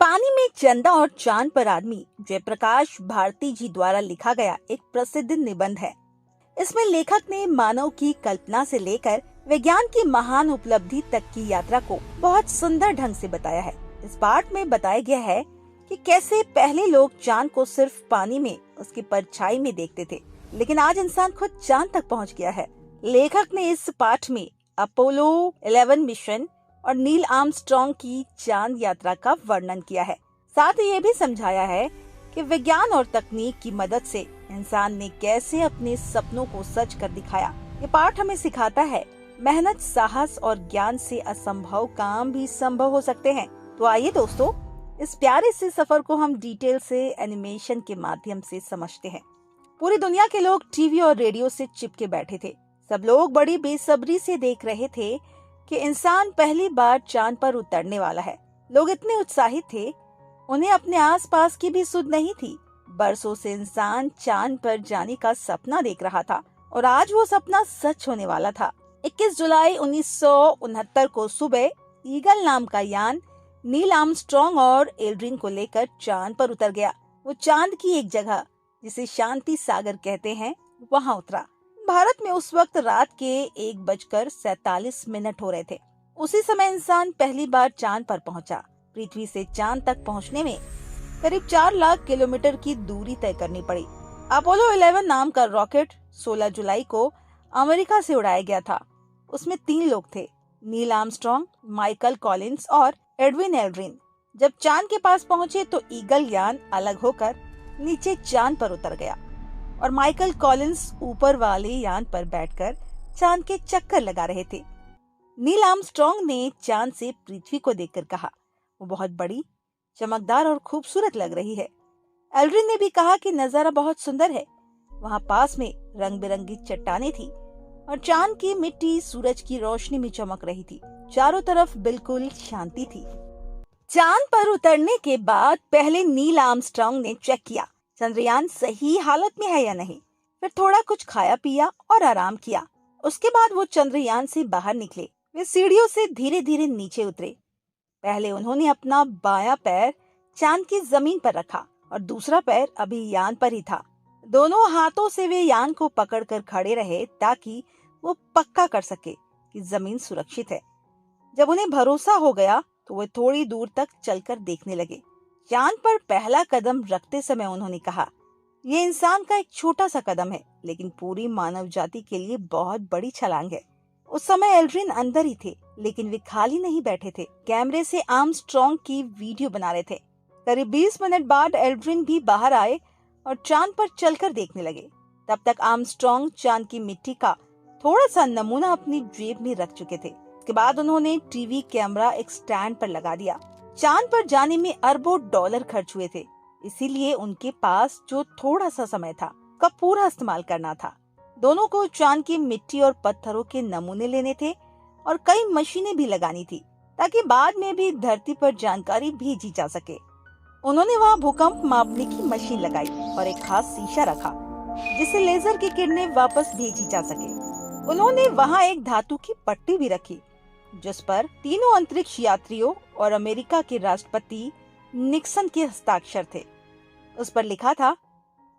पानी में चंदा और चांद पर आदमी जयप्रकाश भारती जी द्वारा लिखा गया एक प्रसिद्ध निबंध है। इसमें लेखक ने मानव की कल्पना से लेकर विज्ञान की महान उपलब्धि तक की यात्रा को बहुत सुंदर ढंग से बताया है। इस पाठ में बताया गया है कि कैसे पहले लोग चांद को सिर्फ पानी में उसकी परछाई में देखते थे, लेकिन आज इंसान खुद चांद तक पहुंच गया है। लेखक ने इस पाठ में अपोलो 11 मिशन और नील आर्मस्ट्रॉन्ग की चांद यात्रा का वर्णन किया है। साथ ही ये भी समझाया है कि विज्ञान और तकनीक की मदद से इंसान ने कैसे अपने सपनों को सच कर दिखाया। ये पाठ हमें सिखाता है मेहनत, साहस और ज्ञान से असंभव काम भी संभव हो सकते हैं। तो आइए दोस्तों, इस प्यारे से सफर को हम डिटेल से एनिमेशन के माध्यम से समझते हैं। पूरी दुनिया के लोग टीवी और रेडियो से चिपके बैठे थे। सब लोग बड़ी बेसब्री से देख रहे थे कि इंसान पहली बार चांद पर उतरने वाला है। लोग इतने उत्साहित थे, उन्हें अपने आसपास की भी सुध नहीं थी। बरसों से इंसान चांद पर जाने का सपना देख रहा था और आज वो सपना सच होने वाला था। 21 जुलाई 1969 को सुबह ईगल नाम का यान नील आर्मस्ट्रॉन्ग और एल्ड्रिन को लेकर चांद पर उतर गया। वो चांद की एक जगह जिसे शांति सागर कहते हैं, वहाँ उतरा। भारत में उस वक्त रात के 1:47 हो रहे थे। उसी समय इंसान पहली बार चांद पर पहुंचा। पृथ्वी से चांद तक पहुंचने में करीब 4 लाख किलोमीटर की दूरी तय करनी पड़ी। अपोलो 11 नाम का रॉकेट 16 जुलाई को अमेरिका से उड़ाया गया था। उसमें 3 लोग थे, नील आर्मस्ट्रॉन्ग, माइकल कॉलिंस और एडविन एल्ड्रिन। जब चांद के पास पहुंचे तो ईगल यान अलग होकर नीचे चांद पर उतर गया और माइकल कॉलिंस ऊपर वाले यान पर बैठकर चांद के चक्कर लगा रहे थे। नील आर्मस्ट्रॉन्ग ने चांद से पृथ्वी को देखकर कहा, वो बहुत बड़ी, चमकदार और खूबसूरत लग रही है। एल्ड्रिन ने भी कहा कि नजारा बहुत सुंदर है। वहाँ पास में रंग बिरंगी चट्टानें थी और चांद की मिट्टी सूरज की रोशनी में चमक रही थी। चारों तरफ बिल्कुल शांति थी। चांद पर उतरने के बाद पहले नील आर्मस्ट्रॉन्ग ने चेक किया चंद्रयान सही हालत में है या नहीं। फिर थोड़ा कुछ खाया पिया और आराम किया। उसके बाद वो चंद्रयान से बाहर निकले। वे सीढ़ियों से धीरे धीरे नीचे उतरे। पहले उन्होंने अपना बायां पैर चांद की जमीन पर रखा और दूसरा पैर अभी यान पर ही था। दोनों हाथों से वे यान को पकड़कर खड़े रहे ताकि वो पक्का कर सके कि जमीन सुरक्षित है। जब उन्हें भरोसा हो गया तो वे थोड़ी दूर तक चलकर देखने लगे। चांद पर पहला कदम रखते समय उन्होंने कहा, ये इंसान का एक छोटा सा कदम है, लेकिन पूरी मानव जाति के लिए बहुत बड़ी छलांग है। उस समय एल्ड्रिन अंदर ही थे, लेकिन वे खाली नहीं बैठे थे। कैमरे से आर्मस्ट्रॉन्ग की वीडियो बना रहे थे। करीब 20 मिनट बाद एल्ड्रिन भी बाहर आए और चांद पर चलकर देखने लगे। तब तक आर्मस्ट्रॉन्ग चांद की मिट्टी का थोड़ा सा नमूना अपनी जेब में रख चुके थे। उसके बाद उन्होंने टीवी कैमरा एक स्टैंड पर लगा दिया। चांद पर जाने में अरबों डॉलर खर्च हुए थे, इसीलिए उनके पास जो थोड़ा सा समय था का पूरा इस्तेमाल करना था। दोनों को चांद की मिट्टी और पत्थरों के नमूने लेने थे और कई मशीनें भी लगानी थी ताकि बाद में भी धरती पर जानकारी भेजी जा सके। उन्होंने वहाँ भूकंप मापने की मशीन लगाई और एक खास शीशा रखा जिससे लेजर की किरणें वापस भेजी जा सके। उन्होंने वहाँ एक धातु की पट्टी भी रखी जिस पर तीनों अंतरिक्ष यात्रियों और अमेरिका के राष्ट्रपति निक्सन के हस्ताक्षर थे। उस पर लिखा था,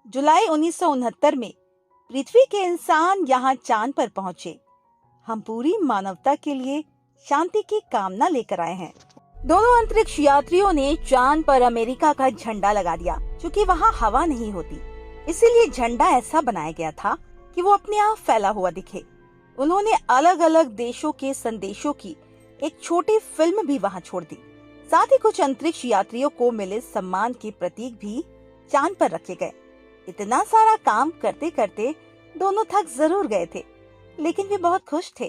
जुलाई 1969 में पृथ्वी के इंसान यहाँ चांद पर पहुँचे। हम पूरी मानवता के लिए शांति की कामना लेकर आए हैं। दोनों अंतरिक्ष यात्रियों ने चांद पर अमेरिका का झंडा लगा दिया। क्योंकि वहाँ हवा नहीं होती, इसीलिए झंडा ऐसा बनाया गया था कि वो अपने आप फैला हुआ दिखे। उन्होंने अलग अलग देशों के संदेशों की एक छोटी फिल्म भी वहाँ छोड़ दी। साथ ही कुछ अंतरिक्ष यात्रियों को मिले सम्मान के प्रतीक भी चांद पर रखे गए। इतना सारा काम करते करते दोनों थक जरूर गए थे, लेकिन वे बहुत खुश थे।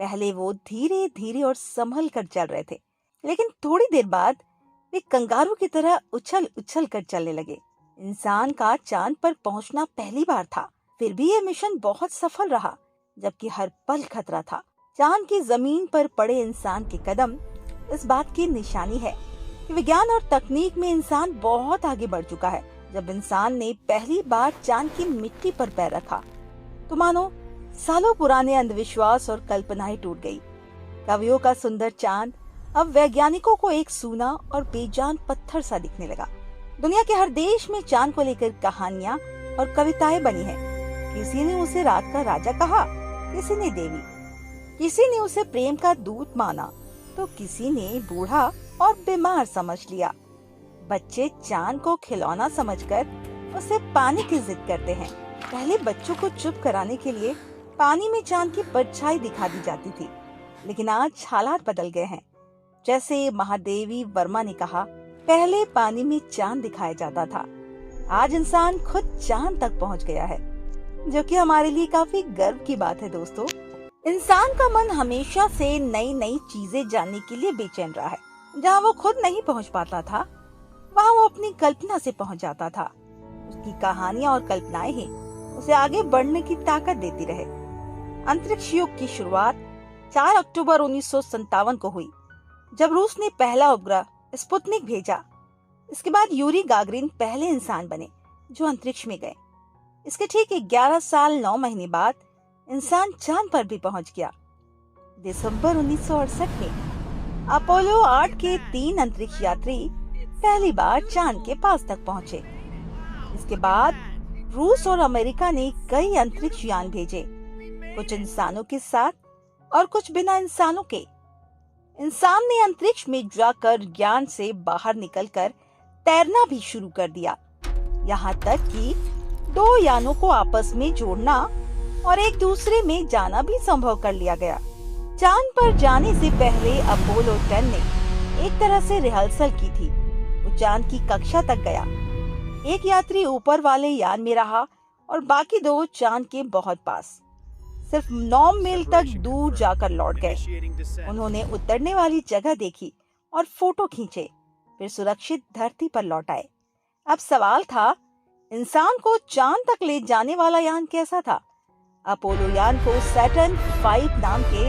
पहले वो धीरे धीरे और संभल कर चल रहे थे, लेकिन थोड़ी देर बाद वे कंगारू की तरह उछल उछल कर चलने लगे। इंसान का चांद पर पहुंचना पहली बार था, फिर भी ये मिशन बहुत सफल रहा, जबकि हर पल खतरा था। चांद की जमीन पर पड़े इंसान के कदम इस बात की निशानी है कि विज्ञान और तकनीक में इंसान बहुत आगे बढ़ चुका है। जब इंसान ने पहली बार चांद की मिट्टी पर पैर रखा तो मानो सालों पुराने अंधविश्वास और कल्पनाएं टूट गई। कवियों का सुंदर चांद अब वैज्ञानिकों को एक सूना और बेजान पत्थर सा दिखने लगा। दुनिया के हर देश में चांद को लेकर कहानियां और कविताएं बनी हैं। किसी ने उसे रात का राजा कहा, किसी ने देवी, किसी ने उसे प्रेम का दूत माना, तो किसी ने बूढ़ा और बीमार समझ लिया। बच्चे चांद को खिलौना समझकर उसे पाने की जिद करते हैं। पहले बच्चों को चुप कराने के लिए पानी में चांद की परछाई दिखा दी जाती थी, लेकिन आज हालात बदल गए हैं। जैसे महादेवी वर्मा ने कहा, पहले पानी में चांद दिखाया जाता था, आज इंसान खुद चांद तक पहुंच गया है, जो कि हमारे लिए काफी गर्व की बात है। दोस्तों, इंसान का मन हमेशा से नई नई चीजें जानने के लिए बेचैन रहा है। जहाँ वो खुद नहीं पहुँच पाता था, वहाँ वो अपनी कल्पना से पहुँच जाता था। उसकी कहानियाँ और कल्पनाएं ही उसे आगे बढ़ने की ताकत देती रहे। अंतरिक्ष युग की शुरुआत 4 अक्टूबर 1957 को हुई, जब रूस ने पहला उपग्रह स्पुतनिक भेजा। इसके बाद यूरी गागरिन पहले इंसान बने जो अंतरिक्ष में गए। इसके ठीक 11 साल 9 महीने बाद इंसान चांद पर भी पहुंच गया। दिसंबर 1968 में अपोलो 8 के 3 अंतरिक्ष यात्री पहली बार चांद के पास तक पहुंचे। इसके बाद रूस और अमेरिका ने कई अंतरिक्ष यान भेजे, कुछ इंसानों के साथ और कुछ बिना इंसानों के। इंसान ने अंतरिक्ष में जाकर ज्ञान से बाहर निकलकर तैरना भी शुरू कर दिया। यहाँ तक कि 2 यानों को आपस में जोड़ना और एक दूसरे में जाना भी संभव कर लिया गया। चांद पर जाने से पहले अपोलो 10 ने एक तरह से रिहर्सल की थी। वो चांद की कक्षा तक गया। एक यात्री ऊपर वाले यान में रहा और बाकी 2 चांद के बहुत पास, सिर्फ 9 मील तक दूर जाकर लौट गए। उन्होंने उतरने वाली जगह देखी और फोटो खींचे, फिर सुरक्षित धरती पर लौट आए। अब सवाल था, इंसान को चांद तक ले जाने वाला यान कैसा था? अपोलो यान को सैटर्न 5 नाम के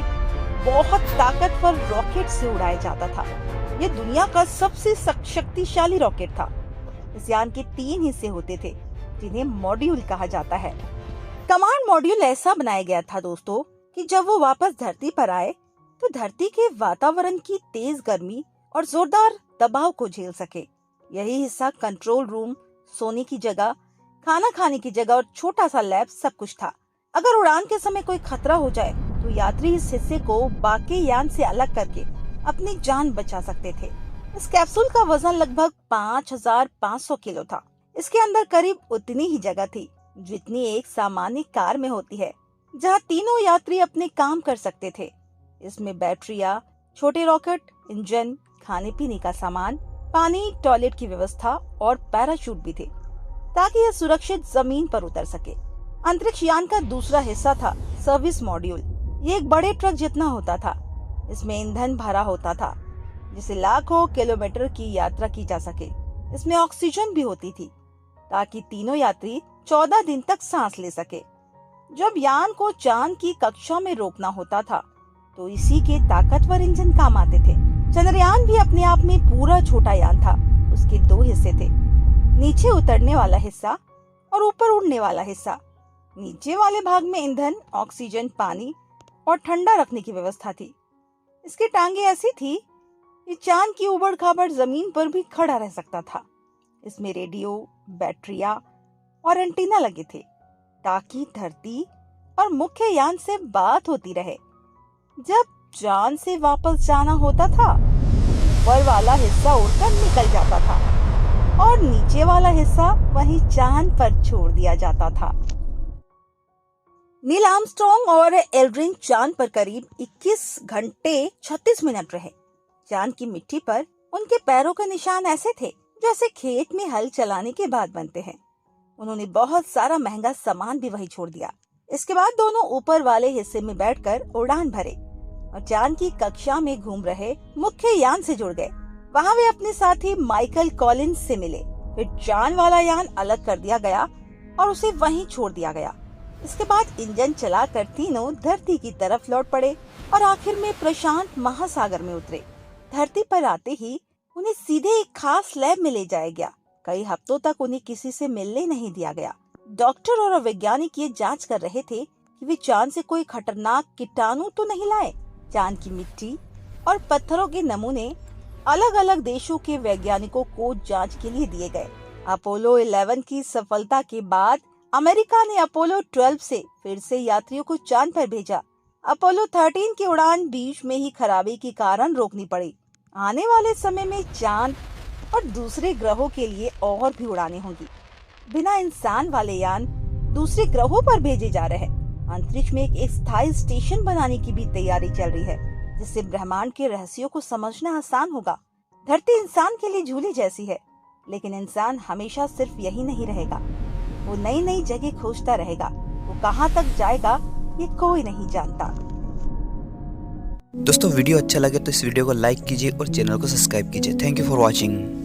बहुत ताकतवर रॉकेट से उड़ाया जाता था। ये दुनिया का सबसे शक्तिशाली रॉकेट था। इस यान के 3 हिस्से होते थे, जिन्हें मॉड्यूल कहा जाता है। कमांड मॉड्यूल ऐसा बनाया गया था दोस्तों कि जब वो वापस धरती पर आए तो धरती के वातावरण की तेज गर्मी और जोरदार दबाव को झेल सके। यही हिस्सा कंट्रोल रूम, सोने की जगह, खाना खाने की जगह और छोटा सा लैब सब कुछ था। अगर उड़ान के समय कोई खतरा हो जाए तो यात्री इस हिस्से को बाकी यान से अलग करके अपनी जान बचा सकते थे। इस कैप्सूल का वजन लगभग 5500 किलो था। इसके अंदर करीब उतनी ही जगह थी जितनी एक सामान्य कार में होती है, जहां तीनों यात्री अपने काम कर सकते थे। इसमें बैटरियां, छोटे रॉकेट, इंजन, खाने पीने का सामान, पानी, टॉयलेट की व्यवस्था और पैराशूट भी थे, ताकि यह सुरक्षित जमीन पर उतर सके। अंतरिक्ष यान का दूसरा हिस्सा था सर्विस मॉड्यूल। ये एक बड़े ट्रक जितना होता था। इसमें ईंधन भरा होता था, जिसे लाखों किलोमीटर की यात्रा की जा सके। इसमें ऑक्सीजन भी होती थी, ताकि तीनों यात्री 14 दिन तक सांस ले सके। जब यान को चांद की कक्षा में रोकना होता था, तो इसी के ताकतवर इंजन काम आते थे। चंद्रयान भी अपने आप में पूरा छोटा यान था। उसके 2 हिस्से थे, नीचे उतरने वाला हिस्सा और ऊपर उड़ने वाला हिस्सा। नीचे वाले भाग में ईंधन, ऑक्सीजन, पानी और ठंडा रखने की व्यवस्था थी। इसकी टांगे ऐसी थी कि चांद की उबड़ खाबड़ जमीन पर भी खड़ा रह सकता था। इसमें रेडियो, बैटरिया और एंटीना लगे थे, ताकि धरती और मुख्य यान से बात होती रहे। जब चांद से वापस जाना होता था, ऊपर वाला हिस्सा उड़कर निकल जाता था और नीचे वाला हिस्सा वहीं चांद पर छोड़ दिया जाता था। नील आर्मस्ट्रॉन्ग और एल्ड्रिन चांद पर करीब 21 घंटे 36 मिनट रहे। चांद की मिट्टी पर उनके पैरों के निशान ऐसे थे जैसे खेत में हल चलाने के बाद बनते हैं। उन्होंने बहुत सारा महंगा सामान भी वहीं छोड़ दिया। इसके बाद दोनों ऊपर वाले हिस्से में बैठकर उड़ान भरे और चांद की कक्षा में घूम रहे मुख्य यान से जुड़ गए। वहाँ वे अपने साथी माइकल कॉलिंस से मिले। फिर चांद वाला यान अलग कर दिया गया और उसे वहीं छोड़ दिया गया। इसके बाद इंजन चलाकर तीनों धरती की तरफ लौट पड़े और आखिर में प्रशांत महासागर में उतरे। धरती पर आते ही उन्हें सीधे एक खास लैब में ले जाया गया। कई हफ्तों तक उन्हें किसी से मिलने नहीं दिया गया। डॉक्टर और वैज्ञानिक ये जांच कर रहे थे कि वे चांद से कोई खतरनाक कीटाणु तो नहीं लाए। चांद की मिट्टी और पत्थरों के नमूने अलग अलग देशों के वैज्ञानिकों को जांच के लिए दिए गए। अपोलो 11 की सफलता के बाद अमेरिका ने अपोलो 12 से फिर से यात्रियों को चांद पर भेजा। अपोलो 13 की उड़ान बीच में ही खराबी के कारण रोकनी पड़ी। आने वाले समय में चांद और दूसरे ग्रहों के लिए और भी उड़ानें होंगी। बिना इंसान वाले यान दूसरे ग्रहों पर भेजे जा रहे हैं। अंतरिक्ष में एक स्थायी स्टेशन बनाने की भी तैयारी चल रही है, जिससे ब्रह्मांड के रहस्यों को समझना आसान होगा। धरती इंसान के लिए झूली जैसी है, लेकिन इंसान हमेशा सिर्फ यही नहीं रहेगा। वो नई नई जगह खोजता रहेगा। वो कहाँ तक जाएगा ये कोई नहीं जानता। दोस्तों वीडियो अच्छा लगे तो इस वीडियो को लाइक कीजिए और चैनल को सब्सक्राइब कीजिए। Thank you for watching.